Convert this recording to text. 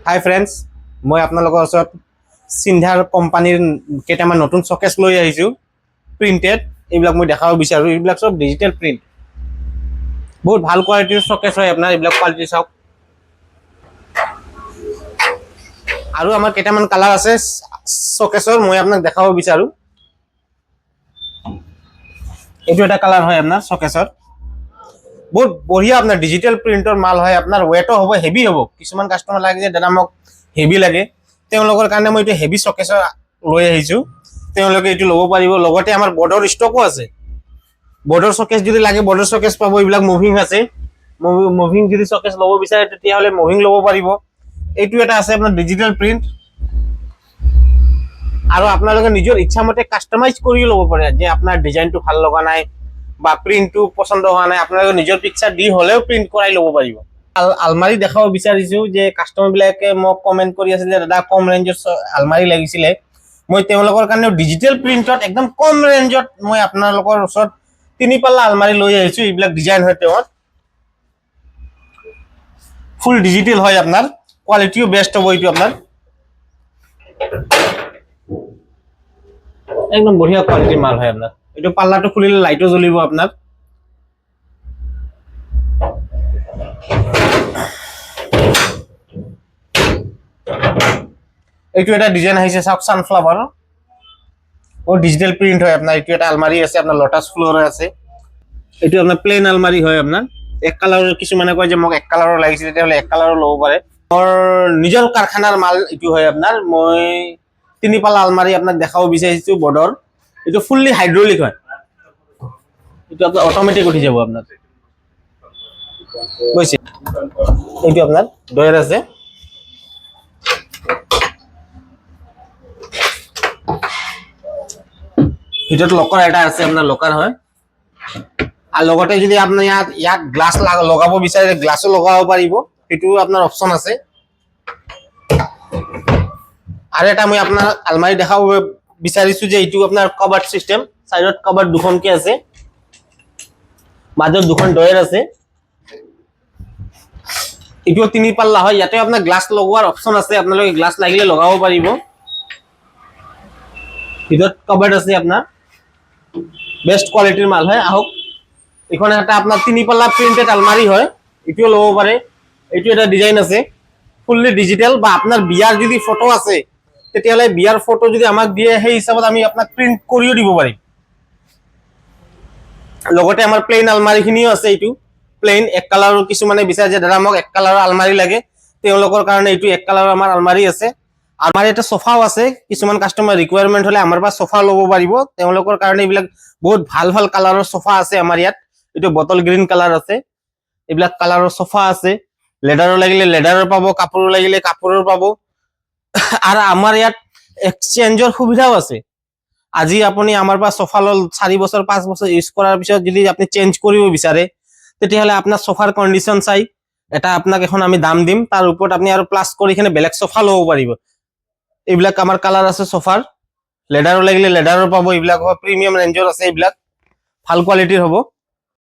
হাই friends, মই আপোনালোকৰ ওচৰত চিন্ধাৰ কোম্পানীৰ কেইটামান নতুন চকেছ লৈ আহিছোঁ প্ৰিণ্টেড। এইবিলাক মই দেখাব বিচাৰোঁ। এইবিলাক চব ডিজিটেল প্ৰিণ্ট, বহুত ভাল কোৱালিটিৰ চকেছ হয় আপোনাৰ। এইবিলাক কোৱালিটি চাওক। আৰু আমাৰ কেইটামান কালাৰ আছে চকেছৰ, মই আপোনাক দেখাব বিচাৰোঁ। এইটো এটা কালাৰ হয় আপোনাৰ চকেছৰ, বহুত বঢ়িয়া আপোনাৰ ডিজিটেল প্ৰিণ্টৰ মাল হয়। আপোনাৰ ৱেটো হ'ব, হেভি হ'ব। কিছুমান কাষ্টমাৰ লাগে যে দাদা মোক হেভি লাগে, তেওঁলোকৰ কাৰণে মই এইটো হেভি চকেছৰ লৈ আহিছোঁ। তেওঁলোকে এইটো ল'ব পাৰিব। লগতে আমাৰ বৰ্ডৰ ষ্টকো আছে। বৰ্ডৰ চকেছ যদি লাগে বৰ্ডৰ চকেছ পাব। এইবিলাক মুভিং আছে, মুভিং যদি চকেছ ল'ব বিচাৰে তেতিয়াহ'লে মুভিং ল'ব পাৰিব। এইটো এটা আছে আপোনাৰ ডিজিটেল প্ৰিণ্ট, আৰু আপোনালোকে নিজৰ ইচ্ছামতে কাষ্টমাইজ কৰি ল'ব পাৰে। যে আপোনাৰ ডিজাইনটো ভাল লগা নাই বা প্ৰিণ্টটো পচন্দ হোৱা নাই, আপোনালোকে নিজৰ পিকচাৰ দি হ'লেও প্ৰিণ্ট কৰাই ল'ব পাৰিব। আলমাৰি দেখাব বিচাৰিছোঁ। যে কাষ্টমাৰবিলাকে মোক কমেণ্ট কৰি আছে যে দাদা কম ৰেঞ্জৰ আলমাৰি লাগিছিলে। মই তেওঁলোকৰ কাৰণেও ডিজিটেল প্ৰিণ্টত একদম কম ৰেঞ্জত মই আপোনালোকৰ ওচৰত 3 পাল্লা আলমাৰি লৈ আহিছোঁ। এইবিলাক ডিজাইন হয়, তেওঁৰ ফুল ডিজিটেল হয়। আপোনাৰ কোৱালিটিও বেষ্ট হ'ব। এইটো আপোনাৰ একদম বঢ়িয়া কোৱালিটিৰ মাল হয়। আপোনাৰ এইটো পাল্লাটো খুলিলে লাইটো জ্বলিব আপোনাৰ। এইটো এটা ডিজাইন আহিছে চাওক, ছানফ্লাৱাৰ ডিজিটেল প্ৰিণ্ট হয় আপোনাৰ। এইটো এটা আলমাৰি আছে আপোনাৰ, লটাছ ফ্লোৰৰ আছে। এইটো আপোনাৰ প্লেইন আলমাৰি হয় আপোনাৰ। এক কালাৰৰ, কিছুমানে কয় যে মোক এক কালাৰৰ লাগিছিল, তেতিয়াহ'লে এক কালাৰৰ ল'ব পাৰে। মোৰ নিজৰ কাৰখানাৰ মাল এইটো হয় আপোনাৰ। মই 3 পাল্লা আলমাৰি আপোনাক দেখাব বিচাৰিছোঁ বৰ্ডৰ। এইটো ফুল্লি হাইড্ৰলিক হয়। এইটো আপোনাৰ অট'মেটিক উঠি যাব আপোনাৰ, বুজিছে। এইটো আপোনাৰ ডয়াৰ আছে। ভিতৰত লকাৰ এটা আছে আপোনাৰ, লকাৰ হয়। আৰু লগতে যদি আপুনি ইয়াত গ্লাছ লগাব বিচাৰে, গ্লাছো লগাব পাৰিব। সেইটোও আপোনাৰ অপশ্যন আছে। আৰু এটা মই আপোনাৰ আলমাৰি দেখাব বিচাৰিছোঁ যে এইটো আপোনাৰ কাবাৰ্ড চিষ্টেম। চাইডত কাবাৰ্ড দুখনকে আছে, মাজত দুখন ডয়াৰ আছে। এইটোও 3 পাল্লা হয়। ইয়াতে আপোনাৰ গ্লাছ লগোৱাৰ অপশ্যন আছে, আপোনালোকে গ্লাছ লাগিলে লগাব পাৰিব। ভিতৰত কাবাৰ্ড আছে আপোনাৰ, বেষ্ট কোৱালিটিৰ মাল হয়। আহক, এইখন এটা আপোনাৰ 3 পাল্লা প্ৰিণ্টেড আলমাৰি হয়। এইটোও ল'ব পাৰে। এইটো এটা ডিজাইন আছে ফুল্লি ডিজিটেল। বা আপোনাৰ বিয়াৰ যদি ফটো আছে, তেতিয়াহ'লে বিয়াৰ ফটো যদি আমাক দিয়ে, সেই হিচাপত আমি আপোনাক প্ৰিণ্ট কৰিও দিব পাৰিম। লগতে আমাৰ প্লেইন আলমাৰিখিনিও আছে। এইটো প্লেইন এক কালাৰৰ, কিছুমানে বিচাৰে যে দাদা মোক এক কালাৰৰ আলমাৰি লাগে, তেওঁলোকৰ কাৰণে এইটো এক কালাৰৰ আমাৰ আলমাৰি আছে। আমাৰ ইয়াতে চফাও আছে। কিছুমান কাষ্টমাৰ ৰিকুৱাৰমেণ্ট হ'লে আমাৰ পৰা চফা ল'ব পাৰিব। তেওঁলোকৰ কাৰণে এইবিলাক বহুত ভাল ভাল কালাৰৰ চফা আছে আমাৰ ইয়াত। এইটো বটল গ্ৰীণ কালাৰ আছে। এইবিলাক কালাৰৰ চফা আছে। লেডাৰৰ লাগিলে লেডাৰৰ পাব, কাপোৰৰ লাগিলে কাপোৰৰ পাব। আৰু আমাৰ ইয়াত এক্সচেঞ্জৰ সুবিধাও আছে। আজি আপুনি আমাৰ পৰা চফা ল'ল, 4 বছৰ 5 বছৰ ইউজ কৰাৰ পিছত যদি আপুনি চেঞ্জ কৰিব বিচাৰে, তেতিয়াহ'লে আপোনাৰ চফাৰ কণ্ডিশ্যন চাই এটা আপোনাক এখন আমি দাম দিম। তাৰ ওপৰত আপুনি আৰু প্লাছ কৰি কিনে বেলেগ চফা ল'ব পাৰিব। এইবিলাক আমাৰ কালাৰ আছে চফাৰ। লেডাৰৰ লাগিলে লেডাৰৰ পাব। এইবিলাক প্ৰিমিয়াম ৰেঞ্জৰ আছে, এইবিলাক ভাল কোৱালিটিৰ হ'ব।